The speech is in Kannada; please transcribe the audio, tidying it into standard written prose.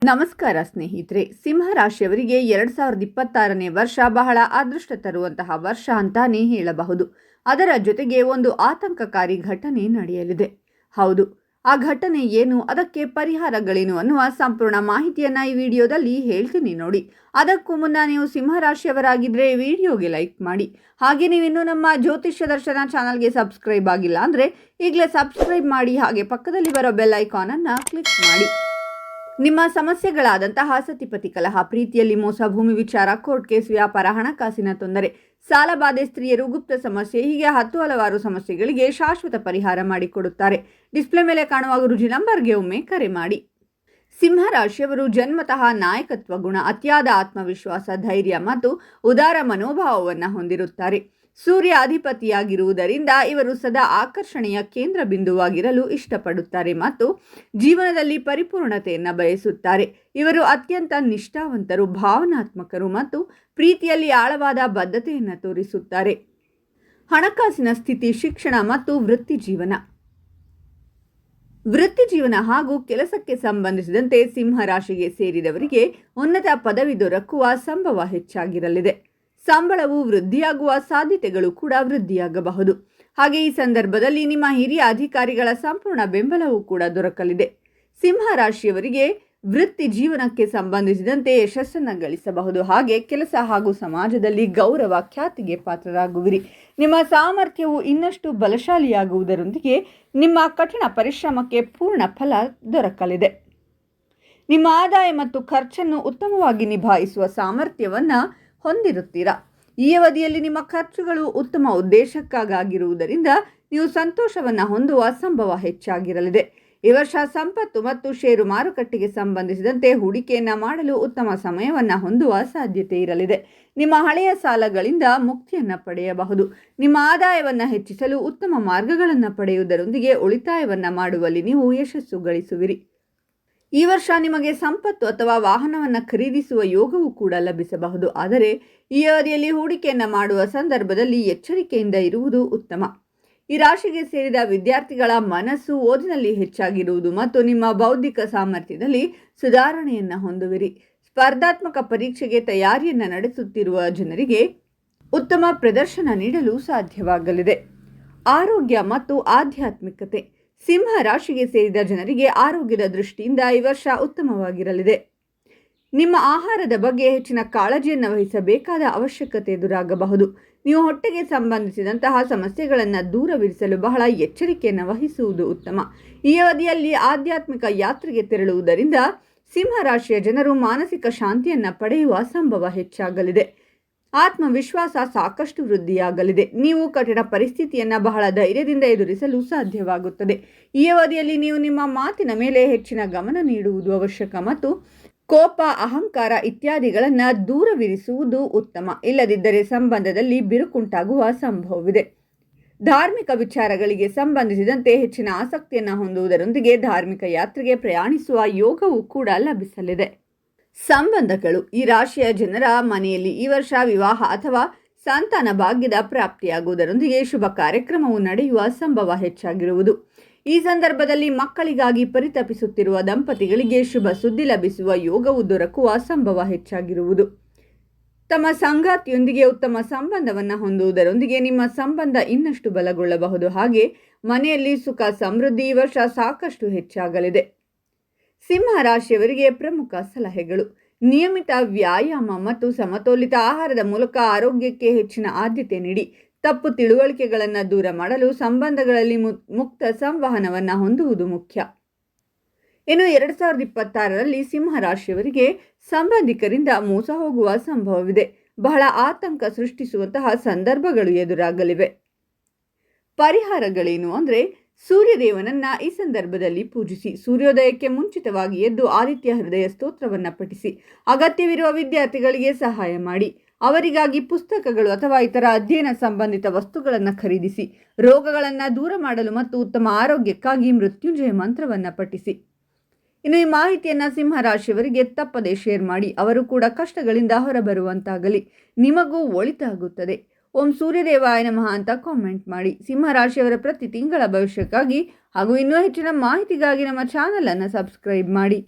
ನಮಸ್ಕಾರ ಸ್ನೇಹಿತರೆ. ಸಿಂಹ ರಾಶಿಯವರಿಗೆ 2026ನೇ ವರ್ಷ ಬಹಳ ಅದೃಷ್ಟ ತರುವಂತಹ ವರ್ಷ ಅಂತಾನೆ ಹೇಳಬಹುದು. ಅದರ ಜೊತೆಗೆ ಒಂದು ಆತಂಕಕಾರಿ ಘಟನೆ ನಡೆಯಲಿದೆ. ಹೌದು, ಆ ಘಟನೆ ಏನು, ಅದಕ್ಕೆ ಪರಿಹಾರಗಳೇನು ಅನ್ನುವ ಸಂಪೂರ್ಣ ಮಾಹಿತಿಯನ್ನ ಈ ವಿಡಿಯೋದಲ್ಲಿ ಹೇಳ್ತೀನಿ ನೋಡಿ. ಅದಕ್ಕೂ ಮುನ್ನ ನೀವು ಸಿಂಹ ರಾಶಿಯವರಾಗಿದ್ರೆ ವಿಡಿಯೋಗೆ ಲೈಕ್ ಮಾಡಿ. ಹಾಗೆ ನೀವಿನ್ನೂ ನಮ್ಮ ಜ್ಯೋತಿಷ್ಯ ದರ್ಶನ ಚಾನಲ್ಗೆ ಸಬ್ಸ್ಕ್ರೈಬ್ ಆಗಿಲ್ಲ ಅಂದ್ರೆ ಈಗಲೇ ಸಬ್ಸ್ಕ್ರೈಬ್ ಮಾಡಿ. ಹಾಗೆ ಪಕ್ಕದಲ್ಲಿ ಬರೋ ಬೆಲ್ ಐಕಾನ್ ಅನ್ನ ಕ್ಲಿಕ್ ಮಾಡಿ. ನಿಮ್ಮ ಸಮಸ್ಯೆಗಳಾದಂತಹ ಸತಿಪತಿ ಕಲಹ, ಪ್ರೀತಿಯಲ್ಲಿ ಮೋಸ, ಭೂಮಿ ವಿಚಾರ, ಕೋರ್ಟ್ ಕೇಸ್, ವ್ಯಾಪಾರ, ಹಣಕಾಸಿನ ತೊಂದರೆ, ಸಾಲಬಾಧೆ, ಸ್ತ್ರೀಯರು, ಗುಪ್ತ ಸಮಸ್ಯೆ, ಹೀಗೆ ಹಲವಾರು ಸಮಸ್ಯೆಗಳಿಗೆ ಶಾಶ್ವತ ಪರಿಹಾರ ಮಾಡಿಕೊಡುತ್ತಾರೆ. ಡಿಸ್ಪ್ಲೇ ಮೇಲೆ ಕಾಣುವ ಗುರುಜಿ ನಂಬರ್ಗೆ ಒಮ್ಮೆ ಕರೆ ಮಾಡಿ. ಸಿಂಹ ರಾಶಿಯವರು ಜನ್ಮತಃ ನಾಯಕತ್ವ ಗುಣ, ಅತಿಯಾದ ಆತ್ಮವಿಶ್ವಾಸ, ಧೈರ್ಯ ಮತ್ತು ಉದಾರ ಮನೋಭಾವವನ್ನು ಹೊಂದಿರುತ್ತಾರೆ. ಸೂರ್ಯ ಅಧಿಪತಿಯಾಗಿರುವುದರಿಂದ ಇವರು ಸದಾ ಆಕರ್ಷಣೆಯ ಕೇಂದ್ರ ಬಿಂದುವಾಗಿರಲು ಇಷ್ಟಪಡುತ್ತಾರೆ ಮತ್ತು ಜೀವನದಲ್ಲಿ ಪರಿಪೂರ್ಣತೆಯನ್ನು ಬಯಸುತ್ತಾರೆ. ಇವರು ಅತ್ಯಂತ ನಿಷ್ಠಾವಂತರು, ಭಾವನಾತ್ಮಕರು ಮತ್ತು ಪ್ರೀತಿಯಲ್ಲಿ ಆಳವಾದ ಬದ್ಧತೆಯನ್ನು ತೋರಿಸುತ್ತಾರೆ. ಹಣಕಾಸಿನ ಸ್ಥಿತಿ, ಶಿಕ್ಷಣ ಮತ್ತು ವೃತ್ತಿ ಜೀವನ ಹಾಗೂ ಕೆಲಸಕ್ಕೆ ಸಂಬಂಧಿಸಿದಂತೆ ಸಿಂಹ ರಾಶಿಗೆ ಸೇರಿದವರಿಗೆ ಉನ್ನತ ಪದವಿ ದೊರಕುವ ಸಂಭವ ಹೆಚ್ಚಾಗಿರಲಿದೆ. ಸಂಬಳವು ವೃದ್ಧಿಯಾಗುವ ಸಾಧ್ಯತೆಗಳು ಕೂಡ ವೃದ್ಧಿಯಾಗಬಹುದು. ಹಾಗೆ ಈ ಸಂದರ್ಭದಲ್ಲಿ ನಿಮ್ಮ ಹಿರಿಯ ಅಧಿಕಾರಿಗಳ ಸಂಪೂರ್ಣ ಬೆಂಬಲವೂ ಕೂಡ ದೊರಕಲಿದೆ. ಸಿಂಹ ರಾಶಿಯವರಿಗೆ ವೃತ್ತಿ ಜೀವನಕ್ಕೆ ಸಂಬಂಧಿಸಿದಂತೆ ಯಶಸ್ಸನ್ನು ಗಳಿಸಬಹುದು. ಹಾಗೆ ಕೆಲಸ ಹಾಗೂ ಸಮಾಜದಲ್ಲಿ ಗೌರವ, ಖ್ಯಾತಿಗೆ ಪಾತ್ರರಾಗುವಿರಿ. ನಿಮ್ಮ ಸಾಮರ್ಥ್ಯವು ಇನ್ನಷ್ಟು ಬಲಶಾಲಿಯಾಗುವುದರೊಂದಿಗೆ ನಿಮ್ಮ ಕಠಿಣ ಪರಿಶ್ರಮಕ್ಕೆ ಪೂರ್ಣ ಫಲ ದೊರಕಲಿದೆ. ನಿಮ್ಮ ಆದಾಯ ಮತ್ತು ಖರ್ಚನ್ನು ಉತ್ತಮವಾಗಿ ನಿಭಾಯಿಸುವ ಸಾಮರ್ಥ್ಯವನ್ನು ಹೊಂದಿರುತ್ತೀರಾ. ಈ ಅವಧಿಯಲ್ಲಿ ನಿಮ್ಮ ಖರ್ಚುಗಳು ಉತ್ತಮ ಉದ್ದೇಶಕ್ಕಾಗಿರುವುದರಿಂದ ನೀವು ಸಂತೋಷವನ್ನು ಹೊಂದುವ ಸಂಭವ ಹೆಚ್ಚಾಗಿರಲಿದೆ. ಈ ವರ್ಷ ಸಂಪತ್ತು ಮತ್ತು ಷೇರು ಮಾರುಕಟ್ಟೆಗೆ ಸಂಬಂಧಿಸಿದಂತೆ ಹೂಡಿಕೆಯನ್ನು ಮಾಡಲು ಉತ್ತಮ ಸಮಯವನ್ನು ಹೊಂದುವ ಸಾಧ್ಯತೆ ಇರಲಿದೆ. ನಿಮ್ಮ ಹಳೆಯ ಸಾಲಗಳಿಂದ ಮುಕ್ತಿಯನ್ನು ಪಡೆಯಬಹುದು. ನಿಮ್ಮ ಆದಾಯವನ್ನು ಹೆಚ್ಚಿಸಲು ಉತ್ತಮ ಮಾರ್ಗಗಳನ್ನು ಪಡೆಯುವುದರೊಂದಿಗೆ ಉಳಿತಾಯವನ್ನು ಮಾಡುವಲ್ಲಿ ನೀವು ಯಶಸ್ಸು ಗಳಿಸುವಿರಿ. ಈ ವರ್ಷ ನಿಮಗೆ ಸಂಪತ್ತು ಅಥವಾ ವಾಹನವನ್ನು ಖರೀದಿಸುವ ಯೋಗವೂ ಕೂಡ ಲಭಿಸಬಹುದು. ಆದರೆ ಈ ಅವಧಿಯಲ್ಲಿ ಹೂಡಿಕೆಯನ್ನು ಮಾಡುವ ಸಂದರ್ಭದಲ್ಲಿ ಎಚ್ಚರಿಕೆಯಿಂದ ಇರುವುದು ಉತ್ತಮ. ಈ ರಾಶಿಗೆ ಸೇರಿದ ವಿದ್ಯಾರ್ಥಿಗಳ ಮನಸ್ಸು ಓದಿನಲ್ಲಿ ಹೆಚ್ಚಾಗಿರುವುದು ಮತ್ತು ನಿಮ್ಮ ಬೌದ್ಧಿಕ ಸಾಮರ್ಥ್ಯದಲ್ಲಿ ಸುಧಾರಣೆಯನ್ನು ಹೊಂದುವಿರಿ. ಸ್ಪರ್ಧಾತ್ಮಕ ಪರೀಕ್ಷೆಗೆ ತಯಾರಿಯನ್ನು ನಡೆಸುತ್ತಿರುವ ಜನರಿಗೆ ಉತ್ತಮ ಪ್ರದರ್ಶನ ನೀಡಲು ಸಾಧ್ಯವಾಗಲಿದೆ. ಆರೋಗ್ಯ ಮತ್ತು ಆಧ್ಯಾತ್ಮಿಕತೆ. ಸಿಂಹ ರಾಶಿಗೆ ಸೇರಿದ ಜನರಿಗೆ ಆರೋಗ್ಯದ ದೃಷ್ಟಿಯಿಂದ ಈ ವರ್ಷ ಉತ್ತಮವಾಗಿರಲಿದೆ. ನಿಮ್ಮ ಆಹಾರದ ಬಗ್ಗೆ ಹೆಚ್ಚಿನ ಕಾಳಜಿಯನ್ನು ವಹಿಸಬೇಕಾದ ಅವಶ್ಯಕತೆ ಎದುರಾಗಬಹುದು. ನೀವು ಹೊಟ್ಟೆಗೆ ಸಂಬಂಧಿಸಿದಂತಹ ಸಮಸ್ಯೆಗಳನ್ನು ದೂರವಿರಿಸಲು ಬಹಳ ಎಚ್ಚರಿಕೆಯನ್ನು ವಹಿಸುವುದು ಉತ್ತಮ. ಈ ಅವಧಿಯಲ್ಲಿ ಆಧ್ಯಾತ್ಮಿಕ ಯಾತ್ರೆಗೆ ತೆರಳುವುದರಿಂದ ಸಿಂಹ ರಾಶಿಯ ಜನರು ಮಾನಸಿಕ ಶಾಂತಿಯನ್ನು ಪಡೆಯುವ ಸಂಭವ ಹೆಚ್ಚಾಗಲಿದೆ. ಆತ್ಮವಿಶ್ವಾಸ ಸಾಕಷ್ಟು ವೃದ್ಧಿಯಾಗಲಿದೆ. ನೀವು ಕಠಿಣ ಪರಿಸ್ಥಿತಿಯನ್ನು ಬಹಳ ಧೈರ್ಯದಿಂದ ಎದುರಿಸಲು ಸಾಧ್ಯವಾಗುತ್ತದೆ. ಈ ಅವಧಿಯಲ್ಲಿ ನೀವು ನಿಮ್ಮ ಮಾತಿನ ಮೇಲೆ ಹೆಚ್ಚಿನ ಗಮನ ನೀಡುವುದು ಅವಶ್ಯಕ ಮತ್ತು ಕೋಪ, ಅಹಂಕಾರ ಇತ್ಯಾದಿಗಳನ್ನು ದೂರವಿರಿಸುವುದು ಉತ್ತಮ. ಇಲ್ಲದಿದ್ದರೆ ಸಂಬಂಧದಲ್ಲಿ ಬಿರುಕುಂಟಾಗುವ ಸಂಭವವಿದೆ. ಧಾರ್ಮಿಕ ವಿಚಾರಗಳಿಗೆ ಸಂಬಂಧಿಸಿದಂತೆ ಹೆಚ್ಚಿನ ಆಸಕ್ತಿಯನ್ನು ಹೊಂದುವುದರೊಂದಿಗೆ ಧಾರ್ಮಿಕ ಯಾತ್ರೆಗೆ ಪ್ರಯಾಣಿಸುವ ಯೋಗವೂ ಕೂಡ ಲಭಿಸಲಿದೆ. ಸಂಬಂಧಗಳು. ಈ ರಾಶಿಯ ಜನರ ಮನೆಯಲ್ಲಿ ಈ ವರ್ಷ ವಿವಾಹ ಅಥವಾ ಸಂತಾನ ಭಾಗ್ಯದ ಪ್ರಾಪ್ತಿಯಾಗುವುದರೊಂದಿಗೆ ಶುಭ ಕಾರ್ಯಕ್ರಮವು ನಡೆಯುವ ಸಂಭವ ಹೆಚ್ಚಾಗಿರುವುದು. ಈ ಸಂದರ್ಭದಲ್ಲಿ ಮಕ್ಕಳಿಗಾಗಿ ಪರಿತಪಿಸುತ್ತಿರುವ ದಂಪತಿಗಳಿಗೆ ಶುಭ ಸುದ್ದಿ ಲಭಿಸುವ ಯೋಗವು ದೊರಕುವ ಸಂಭವ ಹೆಚ್ಚಾಗಿರುವುದು. ತಮ್ಮ ಸಂಗಾತಿಯೊಂದಿಗೆ ಉತ್ತಮ ಸಂಬಂಧವನ್ನು ಹೊಂದುವುದರೊಂದಿಗೆ ನಿಮ್ಮ ಸಂಬಂಧ ಇನ್ನಷ್ಟು ಬಲಗೊಳ್ಳಬಹುದು. ಹಾಗೆ ಮನೆಯಲ್ಲಿ ಸುಖ ಸಮೃದ್ಧಿ ಈ ವರ್ಷ ಸಾಕಷ್ಟು ಹೆಚ್ಚಾಗಲಿದೆ. ಸಿಂಹ ರಾಶಿಯವರಿಗೆ ಪ್ರಮುಖ ಸಲಹೆಗಳು. ನಿಯಮಿತ ವ್ಯಾಯಾಮ ಮತ್ತು ಸಮತೋಲಿತ ಆಹಾರದ ಮೂಲಕ ಆರೋಗ್ಯಕ್ಕೆ ಹೆಚ್ಚಿನ ಆದ್ಯತೆ ನೀಡಿ. ತಪ್ಪು ತಿಳುವಳಿಕೆಗಳನ್ನು ದೂರ ಮಾಡಲು ಸಂಬಂಧಗಳಲ್ಲಿ ಮುಕ್ತ ಸಂವಹನವನ್ನು ಹೊಂದುವುದು ಮುಖ್ಯ. ಇನ್ನು 2026ರಲ್ಲಿ ಸಿಂಹ ರಾಶಿಯವರಿಗೆ ಸಂಬಂಧಿಕರಿಂದ ಮೋಸ ಹೋಗುವ ಸಂಭವವಿದೆ. ಬಹಳ ಆತಂಕ ಸೃಷ್ಟಿಸುವಂತಹ ಸಂದರ್ಭಗಳು ಎದುರಾಗಲಿವೆ. ಪರಿಹಾರಗಳೇನು ಅಂದರೆ, ಸೂರ್ಯದೇವನನ್ನ ಈ ಸಂದರ್ಭದಲ್ಲಿ ಪೂಜಿಸಿ. ಸೂರ್ಯೋದಯಕ್ಕೆ ಮುಂಚಿತವಾಗಿ ಎದ್ದು ಆದಿತ್ಯ ಹೃದಯ ಸ್ತೋತ್ರವನ್ನು ಪಠಿಸಿ. ಅಗತ್ಯವಿರುವ ವಿದ್ಯಾರ್ಥಿಗಳಿಗೆ ಸಹಾಯ ಮಾಡಿ. ಅವರಿಗಾಗಿ ಪುಸ್ತಕಗಳು ಅಥವಾ ಇತರ ಅಧ್ಯಯನ ಸಂಬಂಧಿತ ವಸ್ತುಗಳನ್ನು ಖರೀದಿಸಿ. ರೋಗಗಳನ್ನು ದೂರ ಮಾಡಲು ಮತ್ತು ಉತ್ತಮ ಆರೋಗ್ಯಕ್ಕಾಗಿ ಮೃತ್ಯುಂಜಯ ಮಂತ್ರವನ್ನು ಪಠಿಸಿ. ಇನ್ನು ಈ ಮಾಹಿತಿಯನ್ನು ಸಿಂಹ ರಾಶಿಯವರಿಗೆ ತಪ್ಪದೆ ಶೇರ್ ಮಾಡಿ. ಅವರು ಕೂಡ ಕಷ್ಟಗಳಿಂದ ಹೊರಬರುವಂತಾಗಲಿ. ನಿಮಗೂ ಒಳಿತಾಗುತ್ತದೆ. ಓಂ ಸೂರ್ಯದೇವಾಯ ನಮಃ ಅಂತ ಕಾಮೆಂಟ್ ಮಾಡಿ. ಸಿಂಹ ರಾಶಿಯವರ ಪ್ರತಿ ತಿಂಗಳ ಭವಿಷ್ಯಕ್ಕಾಗಿ ಹಾಗೂ ಇನ್ನೂ ಹೆಚ್ಚಿನ ಮಾಹಿತಿಗಾಗಿ ನಮ್ಮ ಚಾನಲನ್ನು ಸಬ್ಸ್ಕ್ರೈಬ್ ಮಾಡಿ.